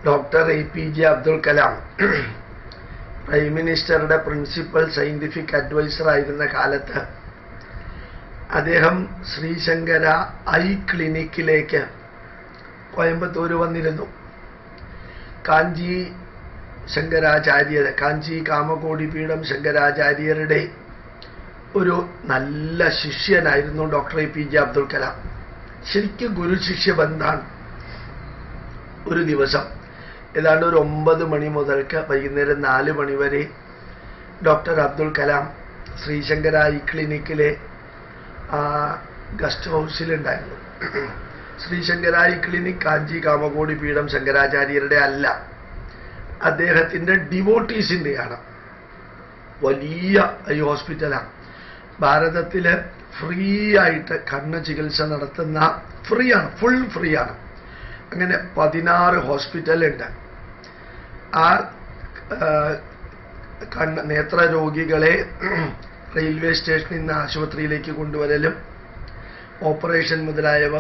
Doctor APJ Abdul Kalam prime മിനിസ്റ്ററുടെ principal scientific adviser ആയിരുന്ന കാലത്ത് അദ്ദേഹം ശ്രീശങ്കര ഐ ക്ലിനിക്കിലേക്ക് കോയമ്പത്തൂർ വന്നിരുന്നു. കാഞ്ചി ശങ്കരാചാര്യർ, കാഞ്ചി കാമകോടി പീഠം ശങ്കരാചാര്യരുടെ ഒരു നല്ല ശിഷ്യനായിരുന്നു ഡോക്ടർ APJ അബ്ദുൽ കലാം. ശരിക്കും ഗുരു ശിഷ്യ ബന്ധാണ്. ഒരു ദിവസം ഏതാണ്ട് ഒരു 9 മണി മുതൽക്ക് വൈകുന്നേരം 4 മണി വരെ ഡോക്ടർ അബ്ദുൽ കലാം ശ്രീശങ്കര ഐ ക്ലിനിക്കിലെ ഗസ്റ്റ് ഹൗസിലുണ്ടായിരുന്നു. ശ്രീശങ്കര ഐ ക്ലിനിക് കാഞ്ചി കാമകോടി പീഠം ശങ്കരാചാര്യരുടെ അല്ല, അദ്ദേഹത്തിൻ്റെ ഡിവോട്ടീസിൻ്റെയാണ്. വലിയ ഐ ഹോസ്പിറ്റലാണ്. ഭാരതത്തിൽ ഫ്രീ ആയിട്ട് കണ്ണ് ചികിത്സ നടത്തുന്ന, ഫ്രീ ആണ്, ഫുൾ ഫ്രീ ആണ്. അങ്ങനെ 16 ഹോസ്പിറ്റലുണ്ട്. ആ നേത്ര രോഗികളെ റെയിൽവേ സ്റ്റേഷനിൽ നിന്ന് ആശുപത്രിയിലേക്ക് കൊണ്ടുവരലും ഓപ്പറേഷൻ മുതലായവ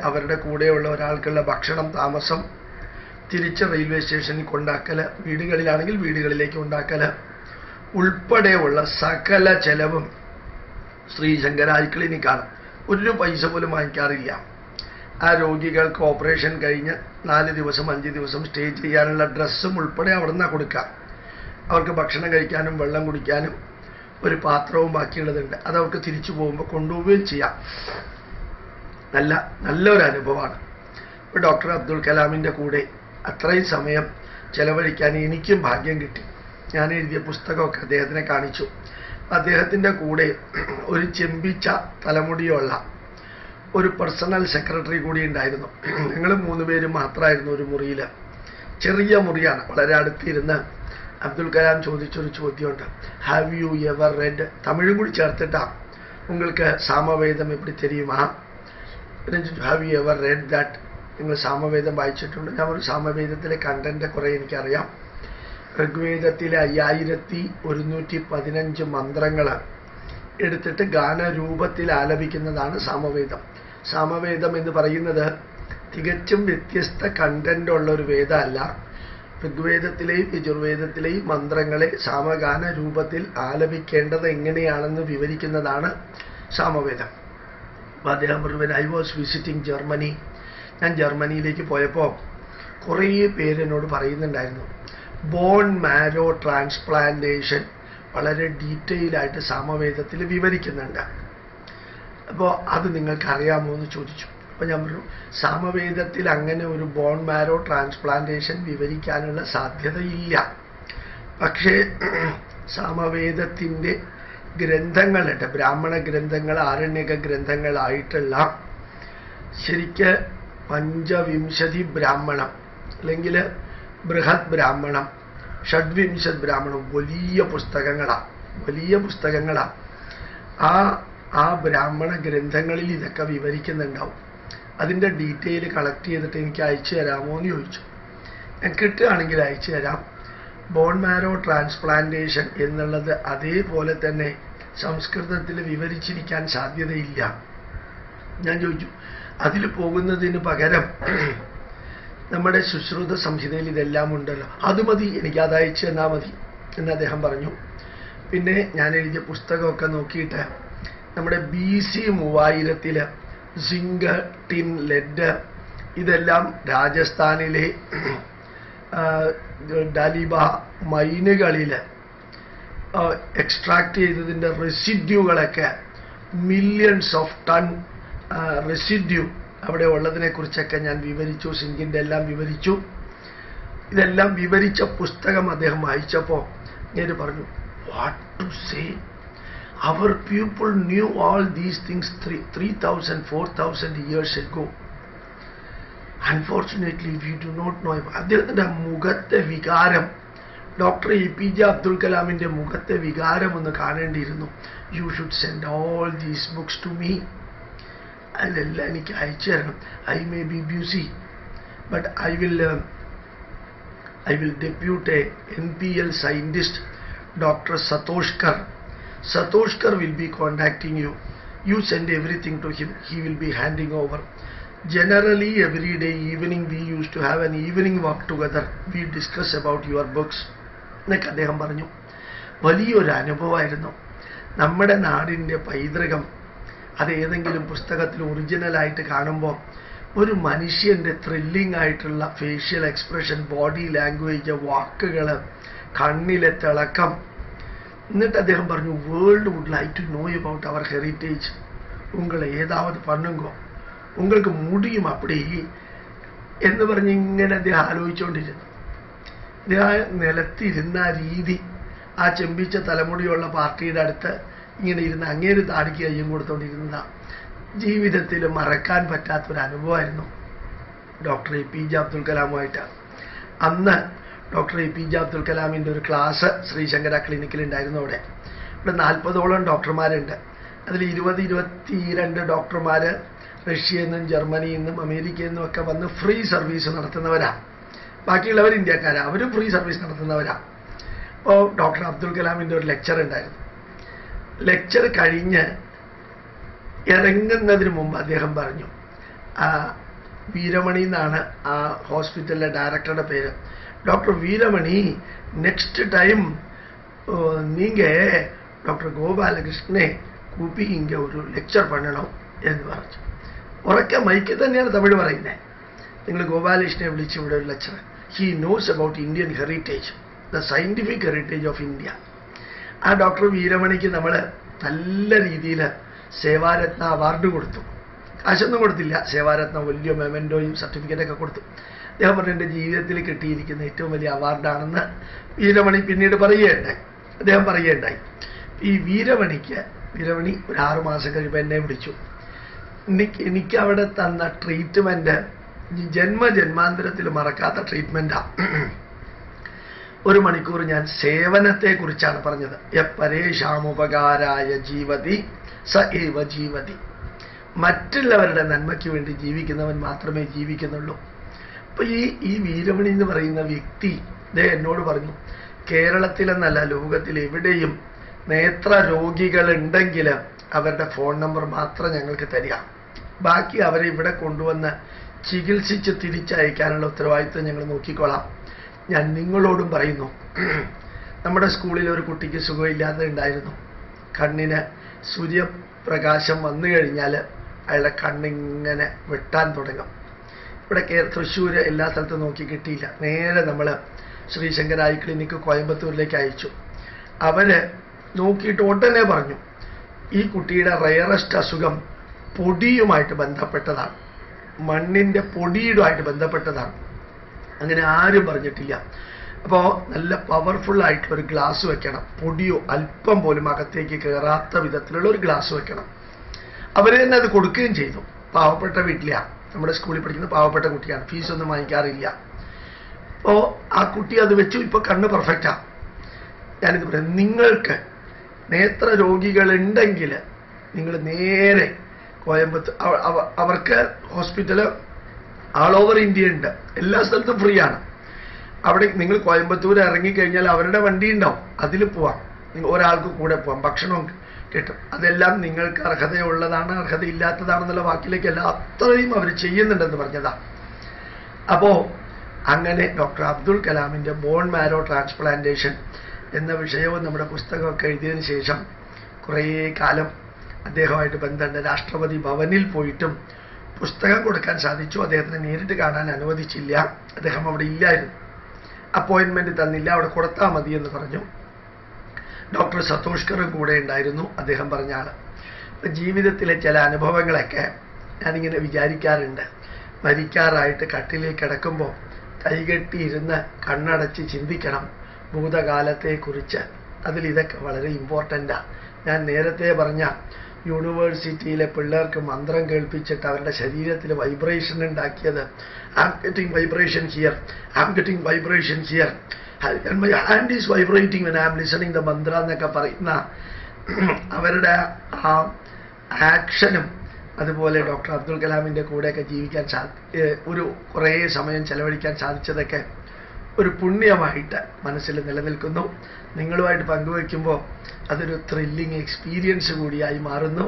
അവരുടെ കൂടെയുള്ള ഒരാൾക്കുള്ള ഭക്ഷണം, താമസം, തിരിച്ച് റെയിൽവേ സ്റ്റേഷനിൽ കൊണ്ടാക്കൽ, വീടുകളിലാണെങ്കിൽ വീടുകളിലേക്ക് ഉണ്ടാക്കൽ ഉൾപ്പെടെയുള്ള സകല ചെലവും ശ്രീശങ്കര ഐ ക്ലിനിക്കാണ്. ഒരു പൈസ പോലും വാങ്ങിക്കാറില്ല. ആ രോഗികൾക്ക് ഓപ്പറേഷൻ കഴിഞ്ഞ് 4 ദിവസം 5 ദിവസം സ്റ്റേ ചെയ്യാനുള്ള ഡ്രസ്സും ഉൾപ്പെടെ അവിടെ നിന്നാണ് കൊടുക്കുക. അവർക്ക് ഭക്ഷണം കഴിക്കാനും വെള്ളം കുടിക്കാനും ഒരു പാത്രവും ബാക്കിയുള്ളതുണ്ട്. അതവർക്ക് തിരിച്ചു പോകുമ്പോൾ കൊണ്ടുപോവുകയും ചെയ്യാം. നല്ലൊരു അനുഭവമാണ്. ഇപ്പോൾ ഡോക്ടർ അബ്ദുൽ കലാമിൻ്റെ കൂടെ അത്രയും സമയം ചെലവഴിക്കാൻ എനിക്കും ഭാഗ്യം കിട്ടി. ഞാൻ എഴുതിയ പുസ്തകമൊക്കെ അദ്ദേഹത്തിനെ കാണിച്ചു. അദ്ദേഹത്തിൻ്റെ കൂടെ ഒരു ചെമ്പിച്ച തലമുടിയുള്ള ഒരു പേഴ്സണൽ സെക്രട്ടറി കൂടി ഉണ്ടായിരുന്നു. ഞങ്ങൾ 3 പേരും മാത്രമായിരുന്നു ഒരു മുറിയിൽ. ചെറിയ മുറിയാണ്. വളരെ അടുത്തിരുന്ന് അബ്ദുൽ കലാം ചോദിച്ചൊരു ചോദ്യമുണ്ട്. ഹാവ് യു എവർ റെഡ്, തമിഴും കൂടി ചേർത്തിട്ടാ, നിങ്ങൾക്ക് സാമവേദം എപ്പടി തെരിയുമാ, have you ever read that, നിങ്ങൾ സാമവേദം വായിച്ചിട്ടുണ്ട്? ഞാൻ ഒരു സാമവേദത്തിലെ കണ്ടന്റ് കുറേ എനിക്കറിയാം. ഋഗ്വേദത്തിലെ 5115 മന്ത്രങ്ങൾ എടുത്തിട്ട് ഗാനരൂപത്തിൽ ആലപിക്കുന്നതാണ് സാമവേദം. സാമവേദം എന്ന് പറയുന്നത് തികച്ചും വ്യത്യസ്ത കണ്ടന്റ് ഉള്ള ഒരു വേദമല്ല. ഋഗ്വേദത്തിലെയും യജുർവേദത്തിലെയും മന്ത്രങ്ങളെ സാമഗാന രൂപത്തിൽ ആലപിക്കേണ്ടത് എങ്ങനെയാണെന്ന് വിവരിക്കുന്നതാണ് സാമവേദം. അപ്പോൾ അദ്ദേഹം പറഞ്ഞു, ഐ വാസ് വിസിറ്റിംഗ് ജർമ്മനി. ഞാൻ ജർമ്മനിയിലേക്ക് പോയപ്പോൾ കുറേ പേരെന്നോട് പറയുന്നുണ്ടായിരുന്നു, ബോൺ മാരോ ട്രാൻസ്പ്ലാന്റേഷൻ വളരെ ഡീറ്റെയിലായിട്ട് സാമവേദത്തിൽ വിവരിക്കുന്നുണ്ട്. അപ്പോൾ അത് നിങ്ങൾക്ക് അറിയാമോ എന്ന് ചോദിച്ചു. അപ്പോൾ ഞാൻ പറഞ്ഞു, സാമവേദത്തിൽ അങ്ങനെ ഒരു ബോൺ മാരോ ട്രാൻസ്പ്ലാന്റേഷൻ വിവരിക്കാനുള്ള സാധ്യതയില്ല. പക്ഷേ സാമവേദത്തിൻ്റെ ഗ്രന്ഥങ്ങളുണ്ട്, ബ്രാഹ്മണ ഗ്രന്ഥങ്ങൾ, ആരണ്യക ഗ്രന്ഥങ്ങളായിട്ടുള്ള ശരിക്ക് 25 ബ്രാഹ്മണം അല്ലെങ്കിൽ ബൃഹത് ബ്രാഹ്മണം, ഷഡ്വിംശത് ബ്രാഹ്മണം, വലിയ പുസ്തകങ്ങളാണ്. ആ ബ്രാഹ്മണ ഗ്രന്ഥങ്ങളിൽ ഇതൊക്കെ വിവരിക്കുന്നുണ്ടാവും. അതിൻ്റെ ഡീറ്റെയിൽ കളക്ട് ചെയ്തിട്ട് എനിക്ക് അയച്ചു തരാമോ എന്ന് ചോദിച്ചു. ഞാൻ കിട്ടുകയാണെങ്കിൽ അയച്ചു തരാം. ബോൺ മാരോ ട്രാൻസ്പ്ലാന്റേഷൻ എന്നുള്ളത് അതേപോലെ തന്നെ സംസ്കൃതത്തിൽ വിവരിച്ചിരിക്കാൻ സാധ്യതയില്ല. ഞാൻ ചോദിച്ചു, അതിൽ പോകുന്നതിന് പകരം നമ്മുടെ സുശ്രുത സംഹിതയിൽ ഇതെല്ലാം ഉണ്ടല്ലോ, അത് മതി, എനിക്കത് അയച്ചു തന്നാൽ മതി എന്ന് അദ്ദേഹം പറഞ്ഞു. പിന്നെ ഞാൻ എഴുതിയ പുസ്തകമൊക്കെ നോക്കിയിട്ട് നമ്മുടെ BC 3000 സിങ്ക്, ടിൻ, ലെഡ് ഇതെല്ലാം രാജസ്ഥാനിലെ ഡാലിബ മൈനുകളിൽ എക്സ്ട്രാക്ട് ചെയ്തതിൻ്റെ റെസിഡ്യൂകളൊക്കെ, മില്യൺസ് ഓഫ് ടൺ റെസിഡ്യൂ അവിടെ ഉള്ളതിനെക്കുറിച്ചൊക്കെ ഞാൻ വിവരിച്ചു. സിങ്കിൻ്റെ എല്ലാം വിവരിച്ചു. ഇതെല്ലാം വിവരിച്ച പുസ്തകം അദ്ദേഹം വായിച്ചപ്പോൾ ഞാൻ പറഞ്ഞു, what to say, our people knew all these things 3,000 4,000 years ago. Unfortunately we do not know. അദ്ദേഹത്തിൻ്റെ മുഖത്തെ വികാരം, ഡോക്ടർ APJ അബ്ദുൽ കലാമിൻ്റെ മുഖത്തെ വികാരം ഒന്ന് കാണേണ്ടിയിരുന്നു. You should send all these books to me. അതിലെല്ലാം എനിക്ക് അയച്ചു തരണം. I may be busy, but I will depute a NPL scientist, Dr. Satoshkar will be contacting you. You send everything to him. He will be handing over. Generally, every day evening we used to have an evening walk together. We discuss about your books. എന്നൊക്കെ അദ്ദേഹം പറഞ്ഞു. വലിയൊരു അനുഭവമായിരുന്നു. നമ്മുടെ നാടിൻ്റെ പൈതൃകം അത് ഏതെങ്കിലും പുസ്തകത്തിൽ ഒറിജിനലായിട്ട് കാണുമ്പോൾ ഒരു മനുഷ്യൻ്റെ ത്രില്ലിംഗ് ആയിട്ടുള്ള ഫേഷ്യൽ എക്സ്പ്രഷൻ, ബോഡി ലാംഗ്വേജ്, വാക്കുകൾ, കണ്ണിലെ തിളക്കം. എന്നിട്ട് അദ്ദേഹം പറഞ്ഞു, world would like to know about our heritage. ഉങ്ങളെ ഏതാവത് പണ്ണുങ്കോ உங்களுக்கு മുടിയും അപ്പടി എന്ന് പറഞ്ഞ് ഇങ്ങനെ അദ്ദേഹം ആലോചിച്ചുകൊണ്ടിരുന്നു. അദ്ദേഹം നിലത്തിരുന്ന രീതി, ആ ചെമ്പിച്ച തലമുടിയുള്ള പാർട്ടിയുടെ അടുത്ത് ഇങ്ങനെ ഇരുന്ന് അങ്ങേര് താടിക്ക് കയ്യും കൊടുത്തോണ്ടിരുന്നതാണ്. ജീവിതത്തിൽ മറക്കാൻ പറ്റാത്തൊരു അനുഭവമായിരുന്നു ഡോക്ടർ APJ അബ്ദുൽ കലാമുമായിട്ട്. അന്ന് ഡോക്ടർ APJ അബ്ദുൽ കലാമിൻ്റെ ഒരു ക്ലാസ് ശ്രീശങ്കര ക്ലിനിക്കിൽ ഉണ്ടായിരുന്നു. അവിടെ 40ഓളം ഡോക്ടർമാരുണ്ട്. അതിൽ 20-22 ഡോക്ടർമാർ റഷ്യയിൽ നിന്നും ജർമ്മനിയിൽ നിന്നും അമേരിക്കയിൽ നിന്നും ഒക്കെ വന്ന് ഫ്രീ സർവീസ് നടത്തുന്നവരാണ്. ബാക്കിയുള്ളവർ ഇന്ത്യക്കാരാണ്, അവരും ഫ്രീ സർവീസ് നടത്തുന്നവരാണ്. അപ്പോൾ ഡോക്ടർ അബ്ദുൽ കലാമിൻ്റെ ഒരു ലെക്ചർ ഉണ്ടായിരുന്നു. ലെക്ചർ കഴിഞ്ഞ് ഇറങ്ങുന്നതിന് മുമ്പ് അദ്ദേഹം പറഞ്ഞു, വീരമണി എന്നാണ് ആ ഹോസ്പിറ്റലിലെ ഡയറക്ടറുടെ പേര്, ഡോക്ടർ വീരമണി, നെക്സ്റ്റ് ടൈം നീങ്ക ഡോക്ടർ ഗോപാലകൃഷ്ണനെ കൂപ്പി ഇങ്ങ ഒരു ലെക്ചർ പണണം എന്ന് പറഞ്ഞു. ഉറക്കെ മൈക്കിൽ തന്നെയാണ് തമിഴ് പറയുന്നത്. നിങ്ങൾ ഗോപാലകൃഷ്ണനെ വിളിച്ച് ഇവിടെ ഒരു lecture. He knows about Indian heritage, the scientific heritage of India. ആ ഡോക്ടർ വീരമണിക്ക് നമ്മൾ നല്ല രീതിയിൽ സേവാരത്ന അവാർഡ് കൊടുത്തു. കാശൊന്നും കൊടുത്തില്ല, സേവാരത്ന വലിയ മെമൻറ്റോയും സർട്ടിഫിക്കറ്റൊക്കെ കൊടുത്തു. അദ്ദേഹം പറഞ്ഞു, എൻ്റെ ജീവിതത്തിൽ കിട്ടിയിരിക്കുന്ന ഏറ്റവും വലിയ അവാർഡാണെന്ന് വീരമണി പിന്നീട് പറയുകയുണ്ടായി. അദ്ദേഹം പറയുകയുണ്ടായി. ഈ വീരമണി ഒരു 6 മാസം കഴിയുമ്പോൾ എന്നെ വിളിച്ചു. എനിക്ക് അവിടെ തന്ന ട്രീറ്റ്മെൻറ്റ് ജന്മജന്മാന്തരത്തിൽ മറക്കാത്ത ട്രീറ്റ്മെൻറ്റാണ്. 1 മണിക്കൂർ ഞാൻ സേവനത്തെക്കുറിച്ചാണ് പറഞ്ഞത്. പരേഷാമുപകാരായ ജീവതി സ ഏവ ജീവതി. മറ്റുള്ളവരുടെ നന്മയ്ക്ക് വേണ്ടി ജീവിക്കുന്നവൻ മാത്രമേ ജീവിക്കുന്നുള്ളൂ. അപ്പോൾ ഈ വീരമണി എന്ന് പറയുന്ന വ്യക്തി എന്നോട് പറഞ്ഞു, കേരളത്തിലെന്നല്ല ലോകത്തിൽ എവിടെയും നേത്ര രോഗികളുണ്ടെങ്കിൽ അവരുടെ ഫോൺ നമ്പർ മാത്രം ഞങ്ങൾക്ക് തരിക, ബാക്കി അവരെ ഇവിടെ കൊണ്ടുവന്ന് ചികിത്സിച്ച് തിരിച്ചയക്കാനുള്ള ഉത്തരവാദിത്വം ഞങ്ങൾ നോക്കിക്കോളാം. ഞാൻ നിങ്ങളോടും പറയുന്നു, നമ്മുടെ സ്കൂളിൽ ഒരു കുട്ടിക്ക് സുഖമില്ലാതെ ഉണ്ടായിരുന്നു. കണ്ണിന് സൂര്യപ്രകാശം വന്നു കഴിഞ്ഞാൽ അയാളുടെ കണ്ണിങ്ങനെ വെട്ടാൻ തുടങ്ങും. ഇവിടെ തൃശ്ശൂർ എല്ലാ സ്ഥലത്തും നോക്കി കിട്ടിയില്ല. നേരെ നമ്മൾ ശ്രീശങ്കരായി ക്ലിനിക്ക് കോയമ്പത്തൂരിലേക്ക് അയച്ചു. അവർ നോക്കിയിട്ട് ഉടനെ പറഞ്ഞു, ഈ കുട്ടിയുടെ റയറസ്റ്റ് അസുഖം പൊടിയുമായിട്ട് ബന്ധപ്പെട്ടതാണ്, മണ്ണിൻ്റെ പൊടിയുമായിട്ട് ബന്ധപ്പെട്ടതാണ്. അങ്ങനെ ആരും പറഞ്ഞിട്ടില്ല. അപ്പോൾ നല്ല പവർഫുള്ളായിട്ടുള്ളൊരു ഗ്ലാസ് വെക്കണം, പൊടിയോ അല്പം പോലും അകത്തേക്ക് കയറാത്ത വിധത്തിലുള്ള ഒരു ഗ്ലാസ് വെക്കണം. അവർ തന്നെ അത് കൊടുക്കുകയും ചെയ്തു. പാവപ്പെട്ട വീട്ടിലാണ്, നമ്മുടെ സ്കൂളിൽ പഠിക്കുന്ന പാവപ്പെട്ട കുട്ടിയാണ്, ഫീസൊന്നും വാങ്ങിക്കാറില്ല. അപ്പോൾ ആ കുട്ടി അത് വെച്ചു. ഇപ്പോൾ കണ്ണ് പെർഫെക്റ്റാണ്. ഞാനിത് പറയാം, നിങ്ങൾക്ക് നേത്ര രോഗികളുണ്ടെങ്കിൽ നിങ്ങൾ നേരെ കോയമ്പത്തൂർ, അവർക്ക് ഹോസ്പിറ്റല് ആൾ ഓവർ ഇന്ത്യ ഉണ്ട്, എല്ലാ സ്ഥലത്തും ഫ്രീ ആണ്. അവിടെ നിങ്ങൾ കോയമ്പത്തൂർ ഇറങ്ങിക്കഴിഞ്ഞാൽ അവരുടെ വണ്ടി ഉണ്ടാവും, അതിൽ പോവാം. ഒരാൾക്ക് കൂടെ പോവാം, ഭക്ഷണവും കിട്ടും. അതെല്ലാം നിങ്ങൾക്ക് അർഹതയുള്ളതാണ് അർഹതയില്ലാത്തതാണെന്നുള്ള വാക്കിലേക്കല്ല, അത്രയും അവർ ചെയ്യുന്നുണ്ടെന്ന് പറഞ്ഞതാ. അപ്പോൾ അങ്ങനെ ഡോക്ടർ അബ്ദുൽ കലാമിൻ്റെ ബോൺ മാരോ ട്രാൻസ്പ്ലാന്റേഷൻ എന്ന വിഷയവും നമ്മുടെ പുസ്തകമൊക്കെ എഴുതിയതിന് ശേഷം കുറേ കാലം അദ്ദേഹമായിട്ട് ബന്ധമുണ്ട്. രാഷ്ട്രപതി ഭവനിൽ പോയിട്ടും പുസ്തകം കൊടുക്കാൻ സാധിച്ചു. അദ്ദേഹത്തിനെ നേരിട്ട് കാണാൻ അനുവദിച്ചില്ല, അദ്ദേഹം അവിടെ ഇല്ലായിരുന്നു, അപ്പോയിൻമെൻറ്റ് തന്നില്ല, അവിടെ കൊടുത്താൽ മതി എന്ന് പറഞ്ഞു. ഡോക്ടർ സതോഷ്കറും കൂടെ ഉണ്ടായിരുന്നു, അദ്ദേഹം പറഞ്ഞ ആൾ. ജീവിതത്തിലെ ചില അനുഭവങ്ങളൊക്കെ ഞാനിങ്ങനെ വിചാരിക്കാറുണ്ട്. മരിക്കാറായിട്ട് കട്ടിലേക്ക് കിടക്കുമ്പോൾ കൈകെട്ടിയിരുന്ന് കണ്ണടച്ച് ചിന്തിക്കണം ഭൂതകാലത്തെക്കുറിച്ച്. അതിലിതൊക്കെ വളരെ ഇമ്പോർട്ടൻ്റാണ്. ഞാൻ നേരത്തെ പറഞ്ഞ യൂണിവേഴ്സിറ്റിയിലെ പിള്ളേർക്ക് മന്ത്രം കേൾപ്പിച്ചിട്ട് അവരുടെ ശരീരത്തിൽ വൈബ്രേഷൻ ഉണ്ടാക്കിയത്, I am getting vibration here, I am getting vibration here, my hand is vibrating when I am listening the mantra എന്നൊക്കെ പറയുന്ന അവരുടെ ആ ആക്ഷനും, അതുപോലെ ഡോക്ടർ അബ്ദുൽ കലാമിൻ്റെ കൂടെയൊക്കെ ജീവിക്കാൻ കുറേ സമയം ചെലവഴിക്കാൻ സാധിച്ചതൊക്കെ ഒരു പുണ്യമായിട്ട് മനസ്സിൽ നിലനിൽക്കുന്നു. നിങ്ങളുമായിട്ട് പങ്കുവയ്ക്കുമ്പോൾ അതൊരു ത്രില്ലിംഗ് എക്സ്പീരിയൻസ് കൂടിയായി മാറുന്നു.